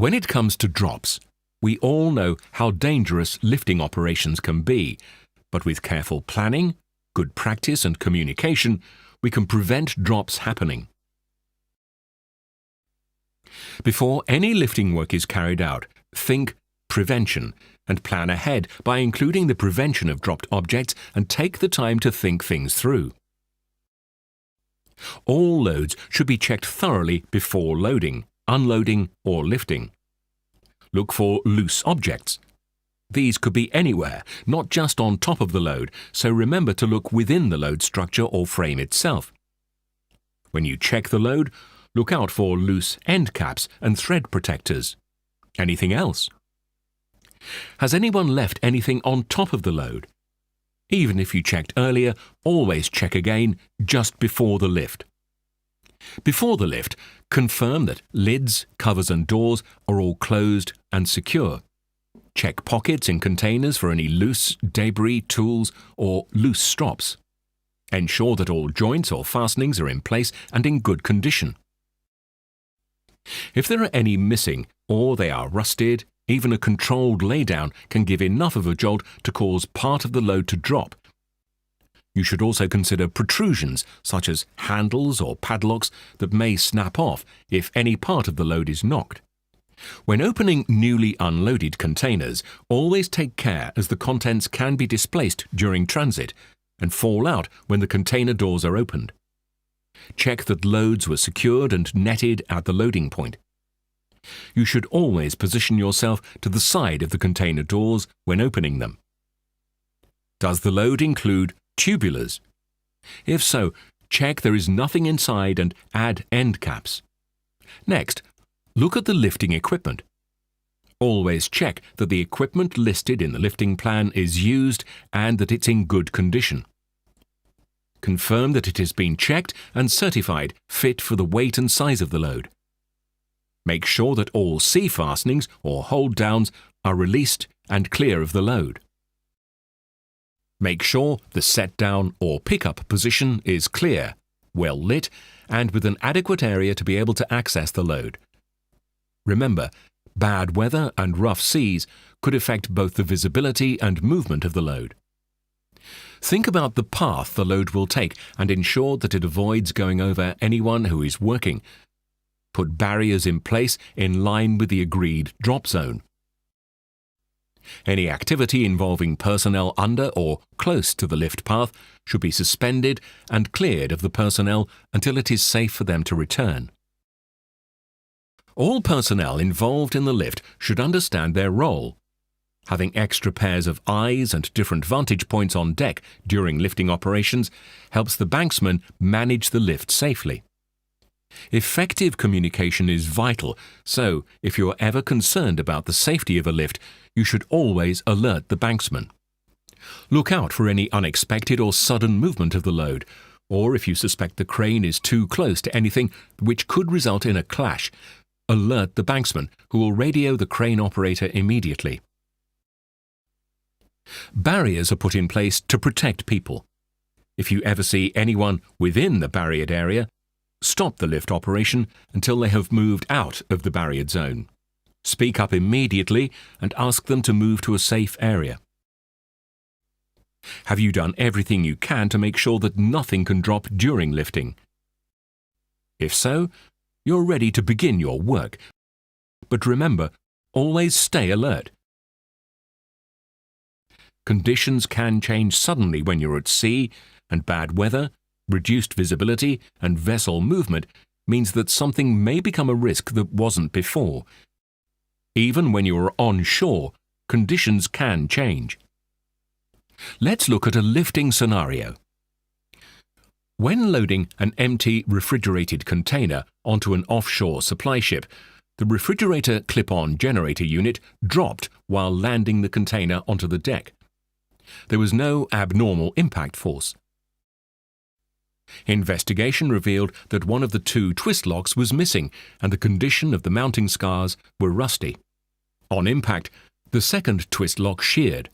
When it comes to drops, we all know how dangerous lifting operations can be, but with careful planning, good practice and communication, we can prevent drops happening. Before any lifting work is carried out, think prevention and plan ahead by including the prevention of dropped objects and take the time to think things through. All loads should be checked thoroughly before loading, unloading or lifting. Look for loose objects. These could be anywhere, not just on top of the load, so remember to look within the load structure or frame itself. When you check the load, look out for loose end caps and thread protectors. Anything else? Has anyone left anything on top of the load? Even if you checked earlier, always check again just before the lift. Before the lift, confirm that lids, covers and doors are all closed and secure. Check pockets in containers for any loose debris, tools or loose strops. Ensure that all joints or fastenings are in place and in good condition. If there are any missing or they are rusted, even a controlled laydown can give enough of a jolt to cause part of the load to drop. You should also consider protrusions such as handles or padlocks that may snap off if any part of the load is knocked. When opening newly unloaded containers, always take care as the contents can be displaced during transit and fall out when the container doors are opened. Check that loads were secured and netted at the loading point. You should always position yourself to the side of the container doors when opening them. Does the load include tubulars? If so, check there is nothing inside and add end caps. Next, look at the lifting equipment. Always check that the equipment listed in the lifting plan is used and that it's in good condition. Confirm that it has been checked and certified fit for the weight and size of the load. Make sure that all C fastenings or hold downs are released and clear of the load. Make sure the set down or pickup position is clear, well lit, and with an adequate area to be able to access the load. Remember, bad weather and rough seas could affect both the visibility and movement of the load. Think about the path the load will take and ensure that it avoids going over anyone who is working. Put barriers in place in line with the agreed drop zone. Any activity involving personnel under or close to the lift path should be suspended and cleared of the personnel until it is safe for them to return. All personnel involved in the lift should understand their role. Having extra pairs of eyes and different vantage points on deck during lifting operations helps the banksman manage the lift safely. Effective communication is vital, so if you are ever concerned about the safety of a lift, you should always alert the banksman. Look out for any unexpected or sudden movement of the load, or if you suspect the crane is too close to anything which could result in a clash, alert the banksman, who will radio the crane operator immediately. Barriers are put in place to protect people. If you ever see anyone within the barriered area, stop the lift operation until they have moved out of the barriered zone. Speak up immediately and ask them to move to a safe area. Have you done everything you can to make sure that nothing can drop during lifting? If so, you're ready to begin your work. But remember, always stay alert. Conditions can change suddenly when you're at sea, and bad weather, reduced visibility and vessel movement means that something may become a risk that wasn't before. Even when you are on shore, conditions can change. Let's look at a lifting scenario. When loading an empty refrigerated container onto an offshore supply ship, the refrigerator clip-on generator unit dropped while landing the container onto the deck. There was no abnormal impact force. Investigation revealed that one of the two twist locks was missing and the condition of the mounting scars were rusty. On impact, the second twist lock sheared.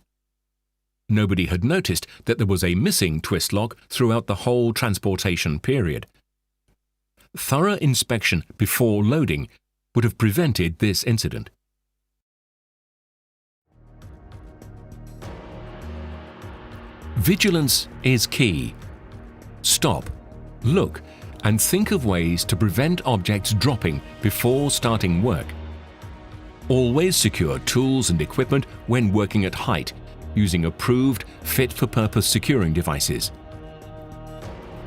Nobody had noticed that there was a missing twist lock throughout the whole transportation period. Thorough inspection before loading would have prevented this incident. Vigilance is key. Stop, look, and think of ways to prevent objects dropping before starting work. Always secure tools and equipment when working at height, using approved, fit-for-purpose securing devices.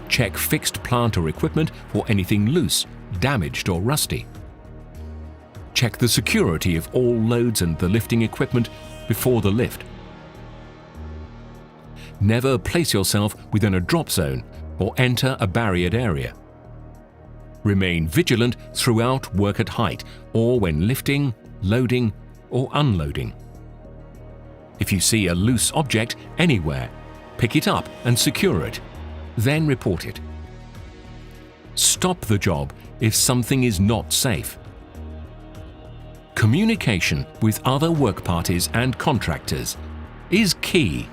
Check fixed plant or equipment for anything loose, damaged or rusty. Check the security of all loads and the lifting equipment before the lift. Never place yourself within a drop zone or enter a barriered area. Remain vigilant throughout work at height or when lifting, loading or unloading. If you see a loose object anywhere, pick it up and secure it, then report it. Stop the job if something is not safe. Communication with other work parties and contractors is key.